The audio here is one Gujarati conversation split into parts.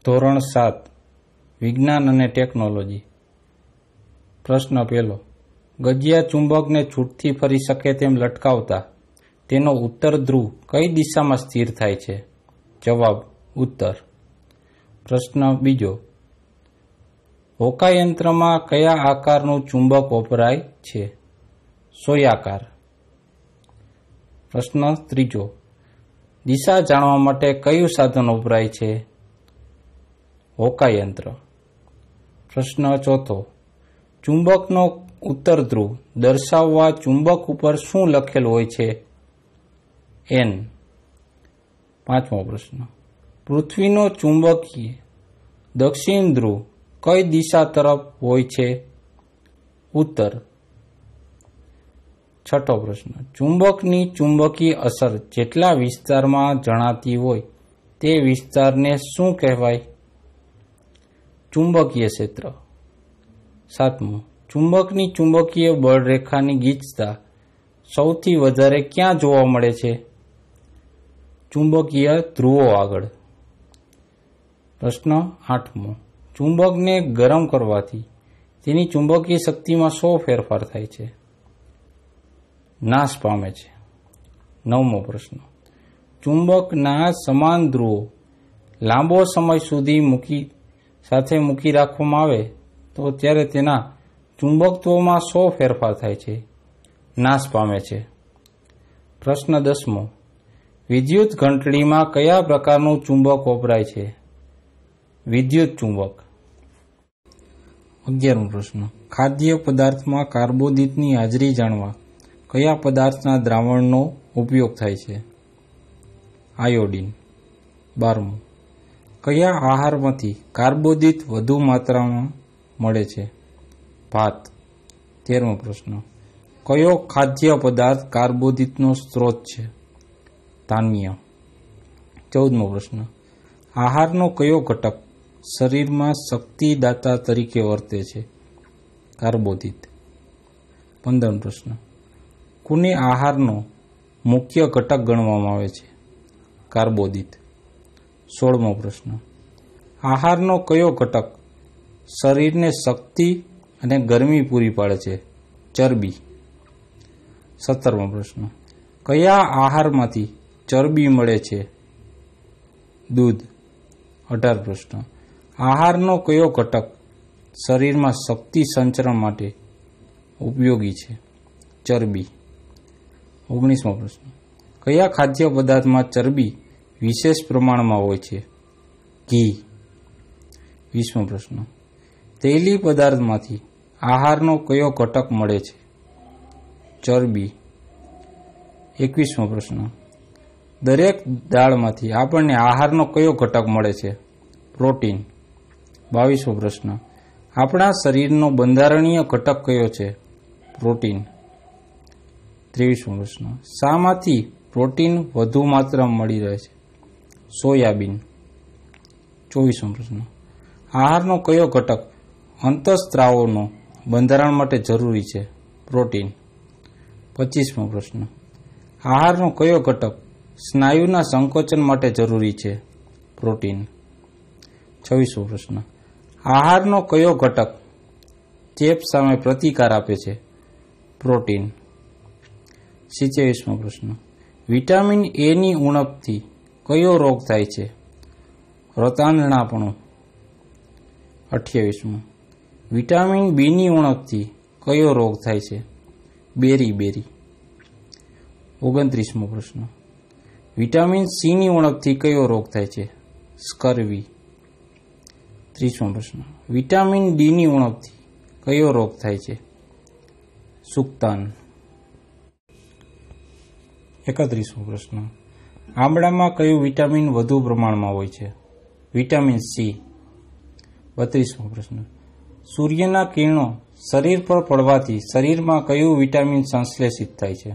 ધોરણ 7 વિજ્ઞાન અને ટેકનોલોજી। પ્રશ્ન પહેલો, ગજિયા ચુંબકને છૂટથી ફરી શકે તેમ લટકાવતા તેનો ઉત્તર ધ્રુવ કઈ દિશામાં સ્થિર થાય છે? જવાબ ઉત્તર। પ્રશ્ન બીજો, હોકાયંત્રમાં કયા આકારનું ચુંબક વપરાય છે? સોયાકાર। પ્રશ્ન ત્રીજો, દિશા જાણવા માટે કયું સાધન વપરાય છે? હોકાયંત્ર। પ્રશ્ન ચોથો, ચુંબકનો ઉત્તર ધ્રુવ દર્શાવવા ચુંબક ઉપર શું લખેલ હોય છે? N। પાંચમો પ્રશ્ન, પૃથ્વીનો ચુંબકીય દક્ષિણ ધ્રુવ કઈ દિશા તરફ હોય છે? ઉત્તર। છઠ્ઠો પ્રશ્ન, ચુંબકની ચુંબકીય અસર જેટલા વિસ્તારમાં જણાતી હોય તે વિસ્તારને શું કહેવાય? ચુંબકીય ક્ષેત્ર। સાતમું, ચુંબકની ચુંબકીય બળરેખાની ગીચતા સૌથી વધારે ક્યાં જોવા મળે છે? ચુંબકીય ધ્રુવો આગળ। પ્રશ્ન આઠમો, ચુંબકને ગરમ કરવાથી તેની ચુંબકીય શક્તિમાં શો ફેરફાર થાય છે? નાશ પામે છે। નવમો પ્રશ્ન, ચુંબકના સમાન ધ્રુવો લાંબો સમય સુધી સાથે મૂકી રાખવામાં આવે તો ત્યારે તેના ચુંબકત્વમાં શો ફેરફાર થાય છે? નાશ પામે છે। પ્રશ્ન 10મો, વિદ્યુત ઘંટડીમાં કયા પ્રકારનું ચુંબક વપરાય છે? વિદ્યુત ચુંબક। 11મો પ્રશ્ન, ખાદ્ય પદાર્થમાં કાર્બોદિતની હાજરી જાણવા કયા પદાર્થના દ્રાવણનો ઉપયોગ થાય છે? આયોડિન। 12મો, કયા આહારમાંથી કાર્બોદિત વધુ માત્રામાં મળે છે? ભાત। 13મો પ્રશ્ન, કયો ખાદ્ય પદાર્થ કાર્બોદિતનો સ્ત્રોત છે? ધાન્ય। 14મો પ્રશ્ન, આહારનો કયો ઘટક શરીરમાં શક્તિદાતા તરીકે વર્તે છે? કાર્બોદિત। 15મો પ્રશ્ન, કોને આહારનો મુખ્ય ઘટક ગણવામાં આવે છે? કાર્બોદિત। 16મો પ્રશ્ન, આહારનો કયો ઘટક શરીરને શક્તિ અને ગરમી પૂરી પાડે છે? ચરબી। 17મો પ્રશ્ન, કયા આહારમાંથી ચરબી મળે છે? દૂધ। 18 પ્રશ્ન, આહારનો કયો ઘટક શરીરમાં શક્તિ સંચરણ માટે ઉપયોગી છે? ચરબી। 19મો પ્રશ્ન, કયા ખાદ્ય પદાર્થમાં ચરબી વિશેષ પ્રમાણમાં હોય છે? ઘી। 20મો પ્રશ્ન, તૈલી પદાર્થમાંથી આહારનો કયો ઘટક મળે છે? ચરબી। 21મો પ્રશ્ન, દરેક દાળમાંથી આપણને આહારનો કયો ઘટક મળે છે? પ્રોટીન। 22મો પ્રશ્ન, આપણા શરીરનો બંધારણીય ઘટક કયો છે? પ્રોટીન। 23મો પ્રશ્ન, શામાંથી પ્રોટીન વધુ માત્રામાં મળી રહે છે? સોયાબીન। 24મો પ્રશ્ન, આહારનો કયો ઘટક અંતઃસ્ત્રાવોનો બંધારણ માટે જરૂરી છે? પ્રોટીન। 25મો પ્રશ્ન, આહારનો કયો ઘટક સ્નાયુના સંકોચન માટે જરૂરી છે? પ્રોટીન। 26મો પ્રશ્ન, આહારનો કયો ઘટક ચેપ સામે પ્રતિકાર આપે છે? પ્રોટીન। 27મો પ્રશ્ન, વિટામિન એ ની ઉણપથી કયો રોગ થાય છે? રતાંધણાપણું। 28મો, વિટામિન બી ની ઉણપથી કયો રોગ થાય છે? બેરી। 29મો પ્રશ્ન, વિટામિન સી ની ઉણપથી કયો રોગ થાય છે? સ્કર્વી। 30મો પ્રશ્ન, વિટામિન ડી ની ઉણપથી કયો રોગ થાય છે? સુક્તાન। 31મો પ્રશ્ન, આમળામાં કયું વિટામિન વધુ પ્રમાણમાં હોય છે? Vitamin C. 32મો પ્રશ્ન, સૂર્યના કિરણો શરીર પર પડવાથી શરીરમાં કયું વિટામિન સંશ્લેષિત થાય છે?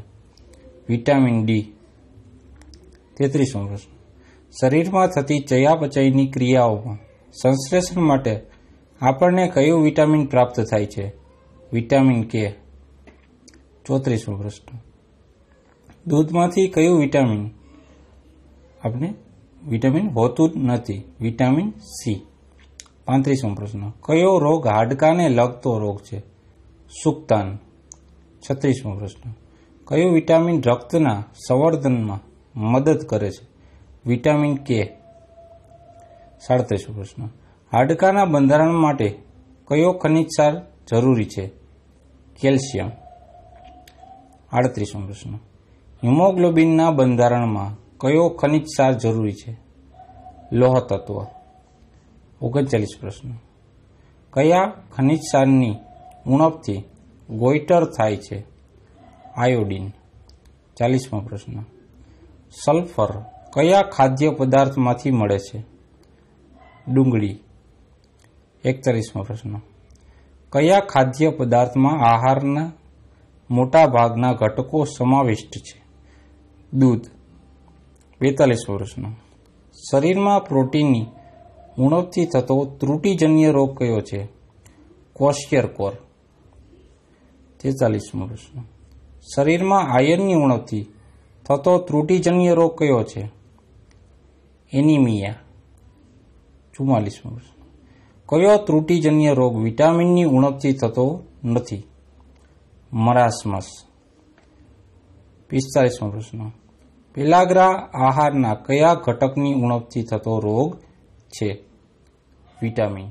Vitamin D. 33મો પ્રશ્ન, શરીરમાં થતી ચયાપચયની ક્રિયાઓમાં સંશ્લેષણ માટે આપણને કયું વિટામિન પ્રાપ્ત થાય છે? વિટામિન કે। 34મો પ્રશ્ન, દૂધમાંથી કયું વિટામિન આપણે વિટામિન હોતું જ નથી, વિટામિન સી. 35મો પ્રશ્ન, કયો રોગ હાડકાને લગતો રોગ છે? સુક્તાન. 36મો પ્રશ્ન, કયું વિટામિન રક્તના સંવર્ધનમાં મદદ કરે છે? વિટામિન કે. 37મો પ્રશ્ન, હાડકાના બંધારણ માટે કયો ખનિજ ક્ષાર જરૂરી છે? કેલ્શિયમ. 38મો પ્રશ્ન, હિમોગ્લોબિનના બંધારણમાં કયો ખનિજ ક્ષાર જરૂરી છે? લોહ તત્વ. 39 પ્રશ્ન, કયા ખનિજ ક્ષારની ઉણપથી ગોઈટર થાય છે? આયોડિન. 40મો પ્રશ્ન, સલ્ફર કયા ખાદ્ય પદાર્થમાંથી મળે છે? ડુંગળી. 41મો પ્રશ્ન, કયા ખાદ્ય પદાર્થમાં આહારના મોટા ભાગના ઘટકો સમાવિષ્ટ છે? દૂધ. 42મો પ્રશ્ન, શરીરમાં પ્રોટીનની ઉણપથી થતો ત્રુટિજન્ય રોગ કયો છે? ક્વોશિયરકોર. 43મો પ્રશ્ન, શરીરમાં આયર્નની ઉણપથી થતો ત્રુટિજન્ય રોગ કયો છે? એનિમિયા. 44મો પ્રશ્ન, કયો ત્રુટિજન્ય રોગ વિટામિનની ઉણપથી થતો નથી? મરાસમસ. 45મો પ્રશ્ન, પેલાગ્રા આહારના કયા ઘટકની ઉણપથી થતો રોગ છે? વિટામિન.